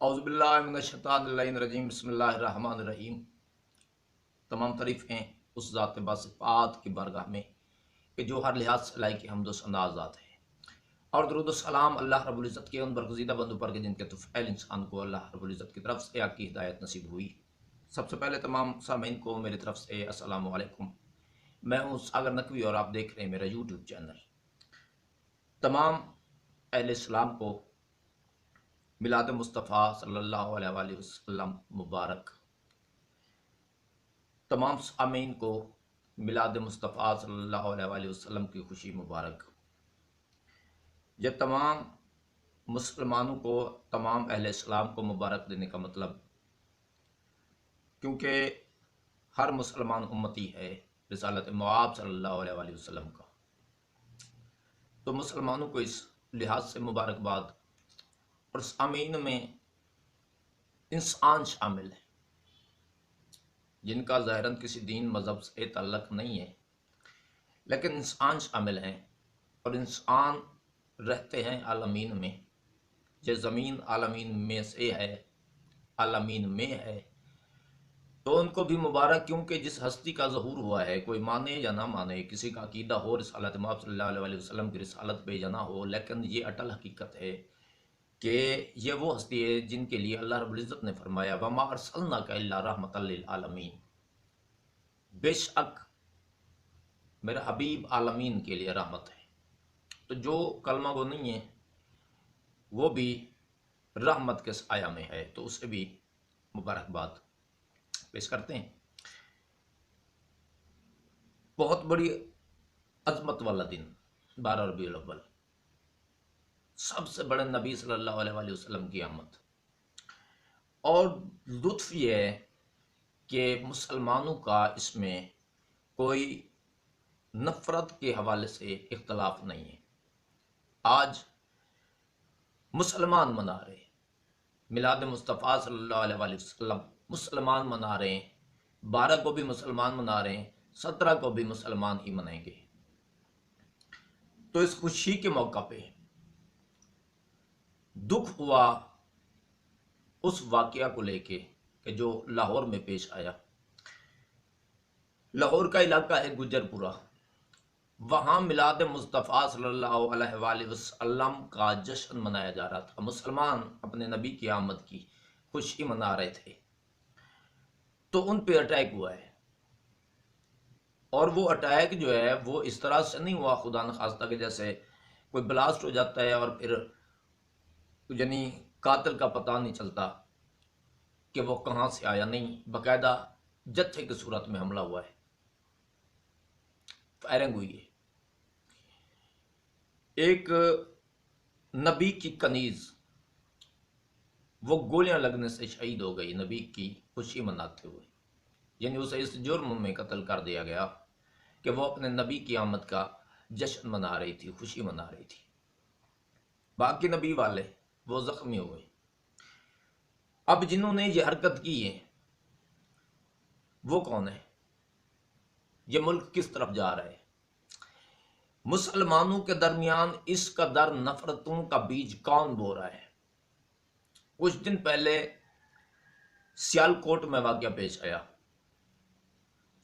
اعوذ باللہ من الشیطان الرجیم بسم اللہ الرحمن الرحیم۔ تمام تعریفیں اس ذات باصفات کی بارگاہ میں کہ جو ہر لحاظ سے لائق حمد و ثنا ذات ہے، اور درود و سلام اللہ رب العزت کے ان برگزیدہ بندوں پر کہ جن کے طفیل انسان کو اللہ رب العزت کی طرف سے حق کی ہدایت نصیب ہوئی۔ سب سے پہلے تمام سامعین کو میری طرف سے السلام علیکم۔ میں ہوں ساگر نقوی اور آپ دیکھ رہے ہیں میرا یوٹیوب چینل۔ تمام اہل اسلام کو میلاد مصطفیٰ صلی اللہ علیہ وآلہ وسلم مبارک۔ تمام سامعین کو میلاد مصطفیٰ صلی اللہ علیہ وآلہ وسلم کی خوشی مبارک۔ یہ تمام مسلمانوں کو، تمام اہل اسلام کو مبارک دینے کا مطلب، کیونکہ ہر مسلمان امتی ہے رسالت مآب صلی اللہ علیہ وآلہ وسلم کا، تو مسلمانوں کو اس لحاظ سے مبارکباد۔ اور سامعین میں انسان شامل ہے جن کا ظاہراً کسی دین مذہب سے تعلق نہیں ہے، لیکن انسان شامل ہیں، اور انسان رہتے ہیں عالمین میں۔ یہ زمین عالمین میں سے ہے، عالمین میں ہے، تو ان کو بھی مبارک، کیونکہ جس ہستی کا ظہور ہوا ہے، کوئی مانے یا نہ مانے، کسی کا عقیدہ ہو رسالت مآب صلی اللہ علیہ وسلم کی رسالت پہ یا نہ ہو، لیکن یہ اٹل حقیقت ہے کہ یہ وہ ہستی ہے جن کے لیے اللہ رب العزت نے فرمایا وَمَا أَرْسَلْنَاكَ إِلَّا رَحْمَةً لِّلْعَالَمِينَ، بے شک میرا حبیب عالمین کے لیے رحمت ہے۔ تو جو کلمہ گو نہیں ہے وہ بھی رحمت کے سایہ میں ہے، تو اسے بھی مبارکباد پیش کرتے ہیں۔ بہت بڑی عظمت والا دن 12 ربیع الاول، سب سے بڑے نبی صلی اللہ علیہ وآلہ وسلم کی آمد، اور لطف یہ ہے کہ مسلمانوں کا اس میں کوئی نفرت کے حوالے سے اختلاف نہیں ہے۔ آج مسلمان منا رہے ہیں میلاد مصطفیٰ صلی اللہ علیہ وآلہ وسلم، مسلمان منا رہے ہیں، 12 کو بھی مسلمان منا رہے ہیں، 17 کو بھی مسلمان ہی منائیں گے۔ تو اس خوشی کے موقع پہ دکھ ہوا اس واقعہ کو لے کے کہ جو لاہور میں پیش آیا۔ لاہور کا علاقہ ہے گجر پورہ، وہاں میلاد مصطفیٰ صلی اللہ علیہ وآلہ وسلم کا جشن منایا جا رہا تھا۔ مسلمان اپنے نبی کی آمد کی خوشی منا رہے تھے، تو ان پہ اٹیک ہوا ہے، اور وہ اٹیک جو ہے وہ اس طرح سے نہیں ہوا خدا نخواستہ کہ جیسے کوئی بلاسٹ ہو جاتا ہے اور پھر یعنی قاتل کا پتہ نہیں چلتا کہ وہ کہاں سے آیا، نہیں، باقاعدہ جتھے کی صورت میں حملہ ہوا ہے، فائرنگ ہوئی ہے۔ ایک نبی کی کنیز وہ گولیاں لگنے سے شہید ہو گئی نبی کی خوشی مناتے ہوئے، یعنی اسے اس جرم میں قتل کر دیا گیا کہ وہ اپنے نبی کی آمد کا جشن منا رہی تھی، خوشی منا رہی تھی۔ باقی نبی والے وہ زخمی ہوئے۔ اب جنہوں نے یہ حرکت کی ہے وہ کون ہے؟ یہ ملک کس طرف جا رہا ہے؟ مسلمانوں کے درمیان اس قدر نفرتوں کا بیج کون بو رہا ہے؟ کچھ دن پہلے سیالکوٹ میں واقعہ پیش آیا،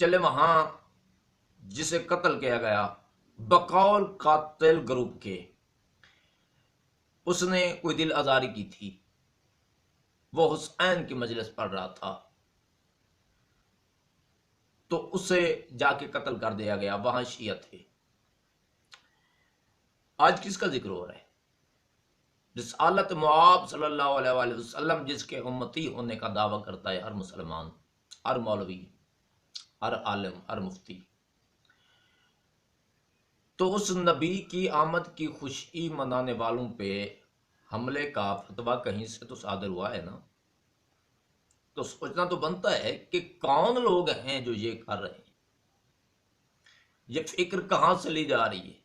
چلے وہاں جسے قتل کیا گیا بقول قاتل گروپ کے، اس نے کوئی دل آزاری کی تھی، وہ حسین کی مجلس پڑھ رہا تھا، تو اسے جا کے قتل کر دیا گیا، وہاں شیعہ تھے۔ آج کس کا ذکر ہو رہا ہے؟ رسالت مآب صلی اللہ علیہ وآلہ وسلم جس کے امتی ہونے کا دعویٰ کرتا ہے ہر مسلمان، ہر مولوی، ہر عالم، ہر مفتی، تو اس نبی کی آمد کی خوشی منانے والوں پہ حملے کا فتویٰ کہیں سے تو صادر ہوا ہے نا، تو سوچنا تو بنتا ہے کہ کون لوگ ہیں جو یہ کر رہے ہیں، یہ فکر کہاں سے لی جا رہی ہے؟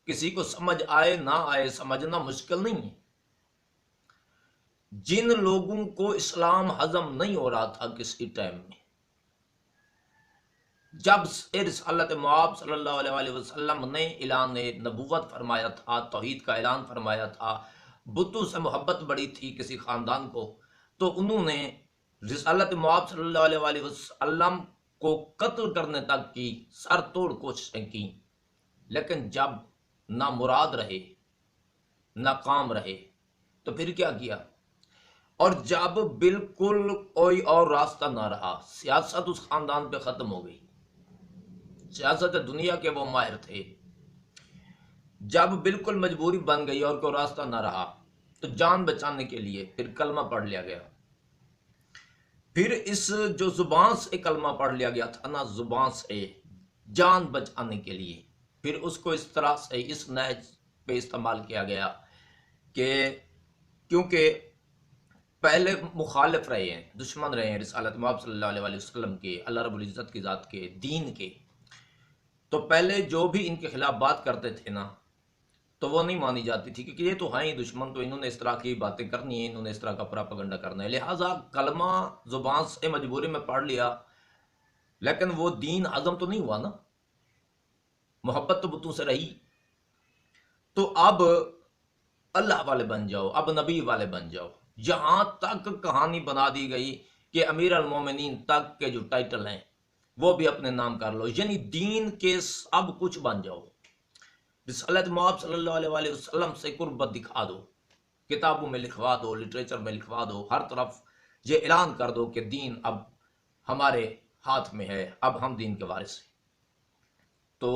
کسی کو سمجھ آئے نہ آئے، سمجھنا مشکل نہیں ہے۔ جن لوگوں کو اسلام ہضم نہیں ہو رہا تھا کسی ٹائم میں، جب رسالت مآب صلی اللہ علیہ وآلہ وسلم نے اعلان نبوت فرمایا تھا، توحید کا اعلان فرمایا تھا، بتوں سے محبت بڑی تھی کسی خاندان کو، تو انہوں نے رسالت مآب صلی اللہ علیہ وآلہ وسلم کو قتل کرنے تک کی سر توڑ کوششیں کی، لیکن جب نہ مراد رہے نہ کام رہے تو پھر کیا کیا؟ اور جب بالکل کوئی اور راستہ نہ رہا، سیاست اس خاندان پہ ختم ہو گئی، سیاست دنیا کے وہ ماہر تھے، جب بالکل مجبوری بن گئی اور کوئی راستہ نہ رہا تو جان بچانے کے لیے پھر کلمہ پڑھ لیا گیا۔ پھر اس جو زبان سے کلمہ پڑھ لیا گیا تھا نا، زبان سے جان بچانے کے لیے، پھر اس کو اس طرح سے اس نہج پہ استعمال کیا گیا کہ کیونکہ پہلے مخالف رہے ہیں، دشمن رہے ہیں رسالت مآب صلی اللہ علیہ وآلہ وسلم کے، اللہ رب العزت کی ذات کے، دین کے، تو پہلے جو بھی ان کے خلاف بات کرتے تھے نا تو وہ نہیں مانی جاتی تھی، کیونکہ یہ تو ہیں ہی دشمن، تو انہوں نے اس طرح کی باتیں کرنی ہیں، انہوں نے اس طرح کا پراپگنڈا کرنا ہے، لہٰذا کلمہ زبان سے مجبوری میں پڑھ لیا، لیکن وہ دین ہضم تو نہیں ہوا نا، محبت تو بتوں سے رہی۔ تو اب اللہ والے بن جاؤ، اب نبی والے بن جاؤ، جہاں تک کہانی بنا دی گئی کہ امیر المومنین تک کے جو ٹائٹل ہیں وہ بھی اپنے نام کر لو، یعنی دین کے سب کچھ بن جاؤ، رسالت مآب صلی اللہ علیہ وآلہ وسلم سے قربت دکھا دو، کتابوں میں لکھوا دو، لٹریچر میں لکھوا دو، ہر طرف یہ اعلان کر دو کہ دین اب ہمارے ہاتھ میں ہے، اب ہم دین کے وارث ہیں۔ تو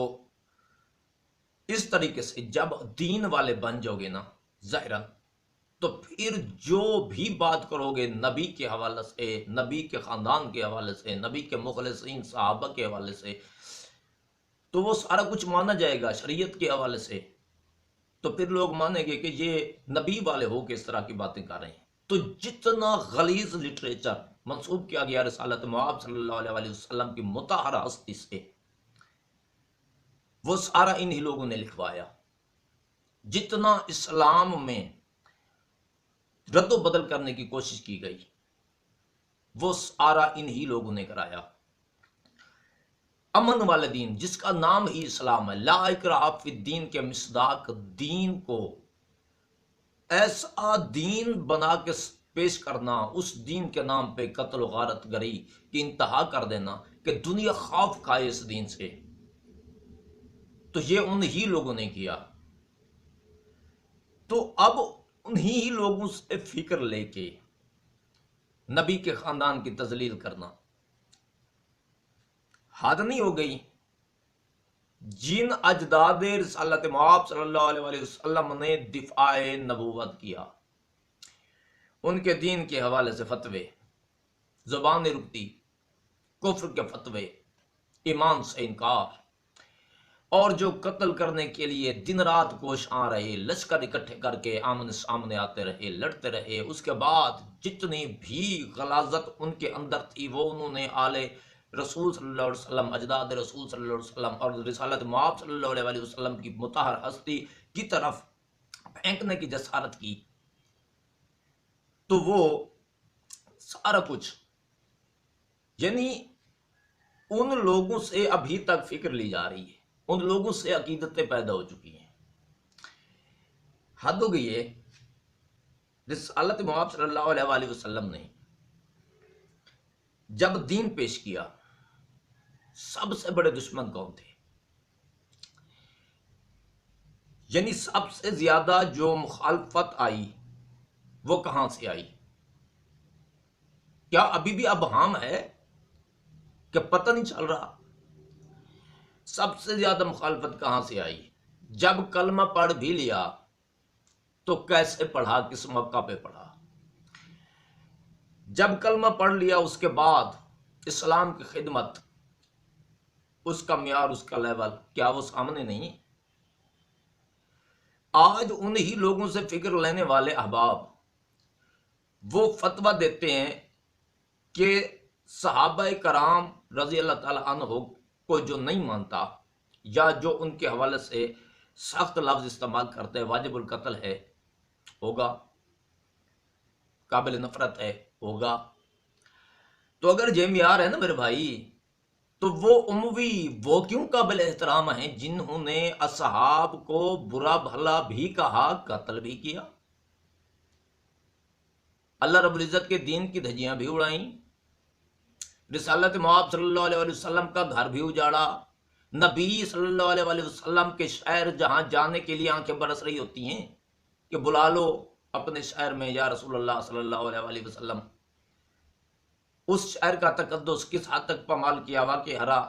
اس طریقے سے جب دین والے بن جاؤ گے نا ظاہراً، تو پھر جو بھی بات کرو گے نبی کے حوالے سے، نبی کے خاندان کے حوالے سے، نبی کے مخلصین صحابہ کے حوالے سے، تو وہ سارا کچھ مانا جائے گا شریعت کے حوالے سے، تو پھر لوگ مانیں گے کہ یہ نبی والے ہو کے اس طرح کی باتیں کر رہے ہیں۔ تو جتنا غلیظ لٹریچر منسوب کیا گیا رسالت مآب صلی اللہ علیہ وآلہ وسلم کی مطہرہ ہستی سے، وہ سارا انہی لوگوں نے لکھوایا۔ جتنا اسلام میں رد و بدل کرنے کی کوشش کی گئی وہ سارا انہی لوگوں نے کرایا۔ امن والے دین جس کا نام ہی اسلام ہے، لا اکراہ فی الدین کے مصداق دین کو ایسا دین بنا کے پیش کرنا، اس دین کے نام پہ قتل و غارت گری کی انتہا کر دینا کہ دنیا خوف کھائے اس دین سے، تو یہ انہی لوگوں نے کیا۔ تو اب انہی لوگوں سے فکر لے کے نبی کے خاندان کی تذلیل کرنا حد نہیں ہو گئی؟ جن اجداد رسالت مآب صلی اللہ علیہ وآلہ وسلم نے دفاع نبوت کیا، ان کے دین کے حوالے سے فتوے، زبان نہیں رکتی، کفر کے فتوے، ایمان سے انکار، اور جو قتل کرنے کے لیے دن رات کوشاں رہے، لشکر اکٹھے کر کے آمنے سامنے آتے رہے، لڑتے رہے، اس کے بعد جتنی بھی غلاظت ان کے اندر تھی وہ انہوں نے آل رسول صلی اللہ علیہ وسلم، اجداد رسول صلی اللہ علیہ وسلم اور رسالت مآب صلی اللہ علیہ وسلم کی مطہر ہستی کی طرف پھینکنے کی جسارت کی، تو وہ سارا کچھ یعنی ان لوگوں سے ابھی تک فکر لی جا رہی ہے، ان لوگوں سے عقیدتیں پیدا ہو چکی ہیں۔ حد ہو گئی ہے۔ رسالت مآب صلی اللہ علیہ وآلہ وسلم نے جب دین پیش کیا، سب سے بڑے دشمن کون تھے؟ یعنی سب سے زیادہ جو مخالفت آئی وہ کہاں سے آئی؟ کیا ابھی بھی ابہام ہے کہ پتہ نہیں چل رہا؟ سب سے زیادہ مخالفت کہاں سے آئی؟ جب کلمہ پڑھ بھی لیا تو کیسے پڑھا، کس موقع پہ پڑھا؟ جب کلمہ پڑھ لیا اس کے بعد اسلام کی خدمت، اس کا معیار، اس کا لیول کیا وہ سامنے نہیں؟ آج انہی لوگوں سے فکر لینے والے احباب وہ فتویٰ دیتے ہیں کہ صحابہ کرام رضی اللہ تعالیٰ عنہ کو جو نہیں مانتا یا جو ان کے حوالے سے سخت لفظ استعمال کرتے ہیں، واجب القتل ہے، ہوگا، قابل نفرت ہے، ہوگا۔ تو اگر یہ معیار ہے نا میرے بھائی، تو وہ اموی وہ کیوں قابل احترام ہیں جنہوں نے اصحاب کو برا بھلا بھی کہا، قتل بھی کیا؟ اللہ رب العزت کے دین کی دھجیاں بھی اڑائیں، رسالت مآب صلی اللہ علیہ وسلم کا گھر بھی اجاڑا، نبی صلی اللہ علیہ وسلم کے شہر جہاں جانے کے لیے آنکھیں برس رہی ہوتی ہیں کہ بلا لو اپنے شہر میں یا رسول اللہ صلی اللہ علیہ وسلم، اس شہر کا تقدس کس حد تک پامال کیا ہوا کہ ہرا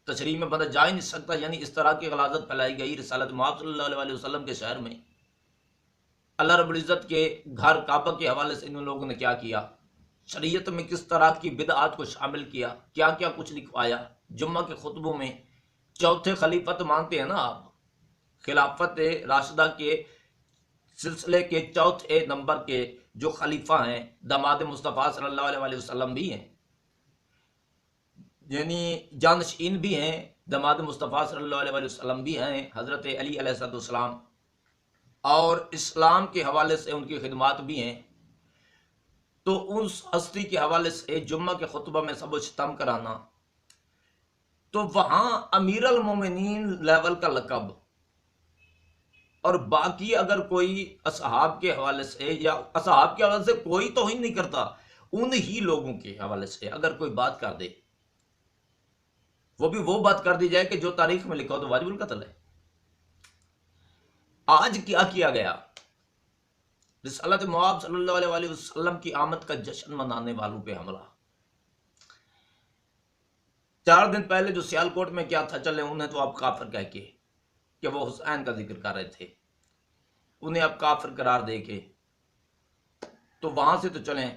تشریح میں بندہ جا ہی نہیں سکتا، یعنی اس طرح کی غلاظت پھیلائی گئی رسالت مآب صلی اللہ علیہ وسلم کے شہر میں۔ اللہ رب العزت کے گھر کعبہ کے حوالے سے ان لوگوں نے کیا کیا، شریعت میں کس طرح کی بدعات کو شامل کیا، کیا کیا کچھ لکھوایا۔ جمعہ کے خطبوں میں چوتھے خلیفت مانتے ہیں نا آپ، خلافت راشدہ کے سلسلے کے چوتھے نمبر کے جو خلیفہ ہیں داماد مصطفیٰ صلی اللہ علیہ وسلم بھی ہیں، یعنی جانشین بھی ہیں، داماد مصطفیٰ صلی اللہ علیہ وسلم بھی ہیں حضرت علی علیہ السلام، اور اسلام کے حوالے سے ان کی خدمات بھی ہیں۔ تو اس ہستی کے حوالے سے جمعہ کے خطبہ میں سب و شتم کرانا، تو وہاں امیر المومنین لیول کا لقب، اور باقی اگر کوئی اصحاب کے حوالے سے یا اصحاب کے حوالے سے کوئی توہین نہیں کرتا، ان ہی لوگوں کے حوالے سے اگر کوئی بات کر دے، وہ بھی وہ بات کر دی جائے کہ جو تاریخ میں لکھا ہو تو واجب القتل ہے۔ آج کیا کیا گیا، رسالت مآب صلی اللہ علیہ وسلم کی آمد کا جشن منانے والوں پہ حملہ۔ 4 دن پہلے جو سیالکوٹ میں کیا تھا، چلے انہیں تو آپ کافر کہہ کے کہ وہ حسین کا ذکر کر رہے تھے، انہیں آپ کافر قرار دے کے تو وہاں سے تو چلیں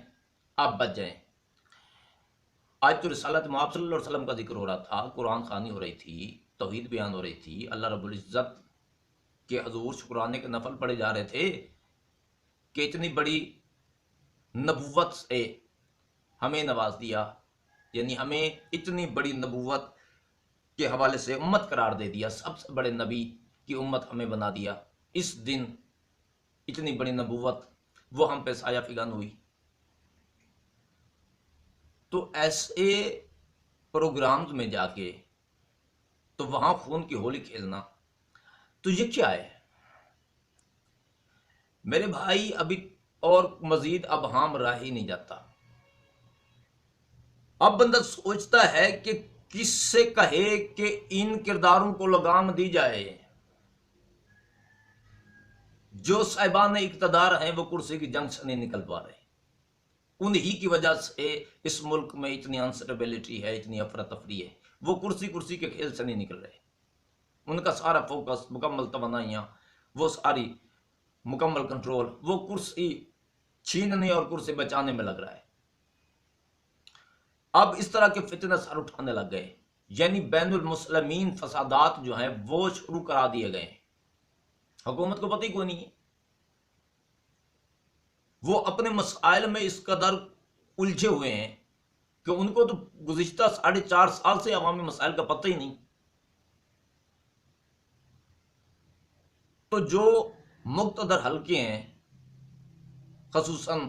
آپ بچ جائیں۔ آج تو رسالت مآب صلی اللہ علیہ وسلم کا ذکر ہو رہا تھا، قرآن خوانی ہو رہی تھی، توحید بیان ہو رہی تھی، اللہ رب العزت کے حضور شکرانے کے نفل پڑے جا رہے تھے کہ اتنی بڑی نبوت سے ہمیں نواز دیا، یعنی ہمیں اتنی بڑی نبوت کے حوالے سے امت قرار دے دیا، سب سے بڑے نبی کی امت ہمیں بنا دیا۔ اس دن اتنی بڑی نبوت وہ ہم پہ سایہ فگن ہوئی، تو ایسے پروگرامز میں جا کے تو وہاں خون کی ہولی کھیلنا، تو یہ کیا ہے میرے بھائی؟ ابھی اور مزید ابہام رہ ہی نہیں جاتا۔ اب بندہ سوچتا ہے کہ کس سے کہے کہ ان کرداروں کو لگام دی جائے۔ جو صاحبان اقتدار ہیں وہ کرسی کی جنگ سے نہیں نکل پا رہے، انہی کی وجہ سے اس ملک میں اتنی انسٹیبلٹی ہے، اتنی افراتفری ہے، وہ کرسی کے کھیل سے نہیں نکل رہے۔ ان کا سارا فوکس، مکمل توانائیاں، وہ ساری مکمل کنٹرول وہ کرسی چھیننے اور کرسی بچانے میں لگ رہا ہے۔ اب اس طرح کے فتنے سر اٹھانے لگ گئے، یعنی بین المسلمین فسادات جو ہیں وہ شروع کرا دیے گئے ہیں۔ حکومت کو پتہ ہی کوئی نہیں ہے، وہ اپنے مسائل میں اس قدر الجھے ہوئے ہیں کہ ان کو تو گزشتہ 4.5 سال سے عوامی مسائل کا پتہ ہی نہیں۔ تو جو مقتدر حلقے ہیں، خصوصاً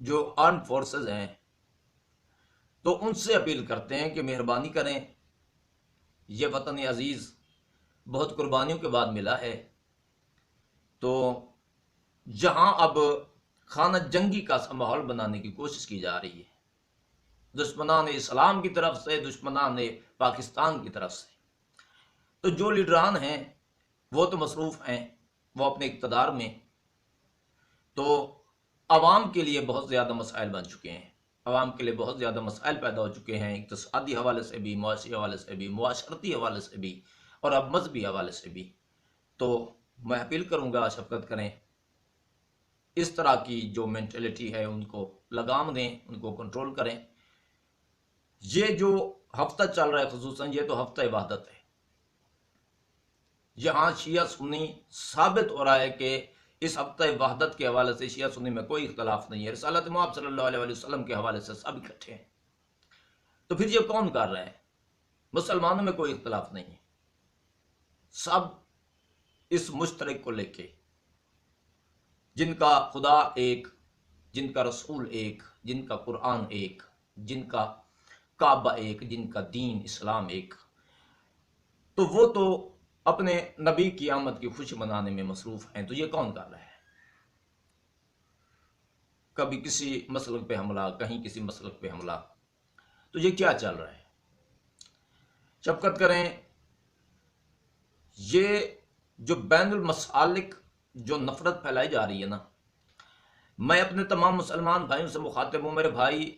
جو آرم فورسز ہیں، تو ان سے اپیل کرتے ہیں کہ مہربانی کریں، یہ وطن عزیز بہت قربانیوں کے بعد ملا ہے، تو جہاں اب خانہ جنگی کا سا ماحول بنانے کی کوشش کی جا رہی ہے، دشمنان اسلام کی طرف سے، دشمنان پاکستان کی طرف سے، تو جو لیڈران ہیں وہ تو مصروف ہیں وہ اپنے اقتدار میں، تو عوام کے لیے بہت زیادہ مسائل بن چکے ہیں، عوام کے لیے بہت زیادہ مسائل پیدا ہو چکے ہیں، اقتصادی حوالے سے بھی، معاشی حوالے سے بھی، معاشرتی حوالے سے بھی، اور اب مذہبی حوالے سے بھی۔ تو میں اپیل کروں گا شفقت کریں، اس طرح کی جو مینٹلٹی ہے ان کو لگام دیں، ان کو کنٹرول کریں۔ یہ جو ہفتہ چل رہا ہے، خصوصاً یہ تو ہفتہ عبادت ہے، یہاں شیعہ سنی ثابت ہو رہا ہے کہ اس ہفتہ وحدت کے حوالے سے شیعہ سنی میں کوئی اختلاف نہیں ہے، رسالت مآب صلی اللہ علیہ وسلم کے حوالے سے سب اکٹھے ہیں۔ تو پھر یہ کون کر رہا ہے؟ مسلمانوں میں کوئی اختلاف نہیں ہے، سب اس مشترک کو لے کے، جن کا خدا ایک، جن کا رسول ایک، جن کا قرآن ایک، جن کا کعبہ ایک، جن کا دین اسلام ایک، تو وہ تو اپنے نبی کی آمد کی خوشی منانے میں مصروف ہیں۔ تو یہ کون کر رہا ہے؟ کبھی کسی مسلک پہ حملہ، کہیں کسی مسلک پہ حملہ. تو یہ کیا چل رہا ہے؟ شفقت کریں، یہ جو بین المسالک جو نفرت پھیلائی جا رہی ہے نا، میں اپنے تمام مسلمان بھائیوں سے مخاطب ہوں، میرے بھائی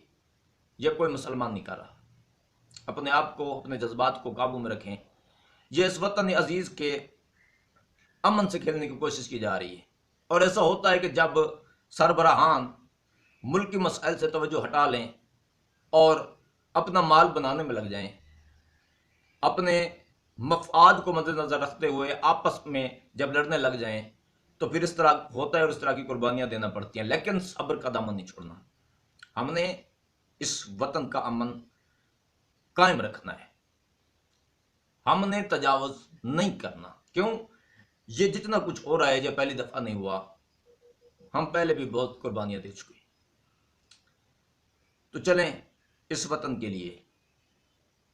یہ کوئی مسلمان نہیں کر رہا. اپنے آپ کو، اپنے جذبات کو قابو میں رکھیں. یہ اس وطن عزیز کے امن سے کھیلنے کی کوشش کی جا رہی ہے. اور ایسا ہوتا ہے کہ جب سربراہان ملکی مسائل سے توجہ ہٹا لیں اور اپنا مال بنانے میں لگ جائیں، اپنے مفاد کو مد نظر رکھتے ہوئے آپس میں جب لڑنے لگ جائیں، تو پھر اس طرح ہوتا ہے اور اس طرح کی قربانیاں دینا پڑتی ہیں. لیکن صبر کا دامن نہیں چھوڑنا. ہم نے اس وطن کا امن قائم رکھنا ہے. ہم نے تجاوز نہیں کرنا. کیوں؟ یہ جتنا کچھ ہو رہا ہے یہ پہلی دفعہ نہیں ہوا. ہم پہلے بھی بہت قربانیاں دے چکے. تو چلیں اس وطن کے لیے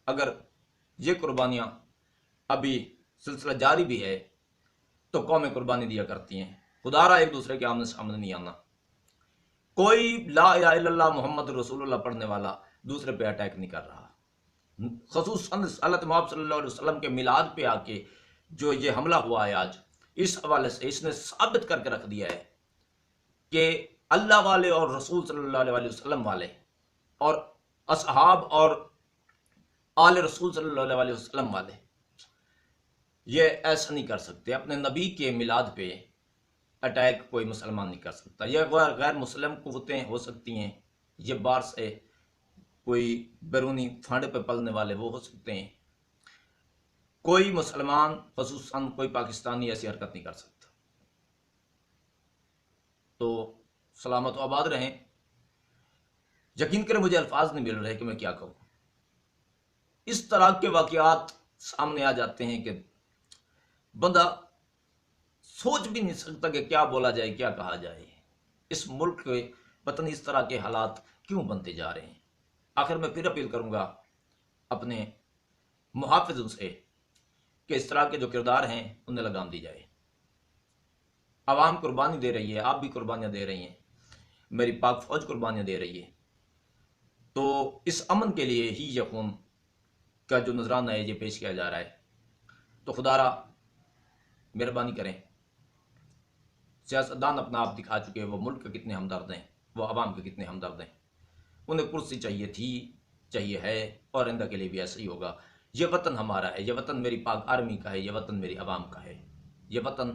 اگر یہ قربانیاں ابھی سلسلہ جاری بھی ہے تو قومیں قربانی دیا کرتی ہیں. خدا را ایک دوسرے کے آمنے سامنے نہیں آنا. کوئی لا الہ الا اللہ محمد رسول اللہ پڑھنے والا دوسرے پہ اٹیک نہیں کر رہا. خصوصاً حضرت محمد صلی اللہ علیہ وسلم کے میلاد پہ آ کے جو یہ حملہ ہوا ہے آج، اس حوالے سے اس نے ثابت کر کے رکھ دیا ہے کہ اللہ والے اور رسول صلی اللہ علیہ وسلم والے اور اصحاب اور آل رسول صلی اللہ علیہ وسلم والے یہ ایسا نہیں کر سکتے. اپنے نبی کے میلاد پہ اٹیک کوئی مسلمان نہیں کر سکتا. یہ غیر مسلم قوتیں ہو سکتی ہیں، یہ باہر سے کوئی بیرونی فنڈ پہ پلنے والے وہ ہو سکتے ہیں. کوئی مسلمان خصوصاً کوئی پاکستانی ایسی حرکت نہیں کر سکتا. تو سلامت و آباد رہیں. یقین کریں مجھے الفاظ نہیں مل رہے کہ میں کیا کہوں. اس طرح کے واقعات سامنے آ جاتے ہیں کہ بندہ سوچ بھی نہیں سکتا کہ کیا بولا جائے، کیا کہا جائے. اس ملک کے پتہ نہیں اس طرح کے حالات کیوں بنتے جا رہے ہیں. آخر میں پھر اپیل کروں گا اپنے محافظوں سے کہ اس طرح کے جو کردار ہیں انہیں لگام دی جائے. عوام قربانی دے رہی ہے، آپ بھی قربانیاں دے رہی ہیں، میری پاک فوج قربانیاں دے رہی ہے. تو اس امن کے لیے ہی یہ خون کا جو نذرانہ ہے یہ پیش کیا جا رہا ہے. تو خدا را مہربانی کریں. سیاستدان اپنا آپ دکھا چکے ہیں وہ ملک کے کتنے ہمدرد ہیں، وہ عوام کے کتنے ہمدرد ہیں. انہیں کرسی چاہیے تھی، چاہیے ہے، اور آئندہ کے لیے بھی ایسا ہی ہوگا. یہ وطن ہمارا ہے، یہ وطن میری پاک آرمی کا ہے، یہ وطن میری عوام کا ہے، یہ وطن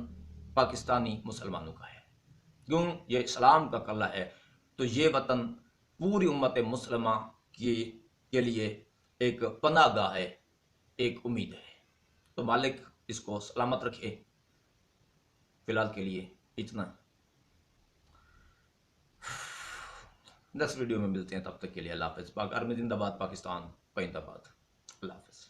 پاکستانی مسلمانوں کا ہے. کیوں؟ یہ اسلام کا قلعہ ہے. تو یہ وطن پوری امت مسلمہ کے لیے ایک پناہ گاہ ہے، ایک امید ہے. تو مالک اس کو سلامت رکھے. فی الحال کے لیے اتنا. نیکسٹ ویڈیو میں ملتے ہیں، تب تک کے لیے اللہ حافظ. پاک آرمی زندہ باد، پاکستان پائندہ باد. اللہ حافظ.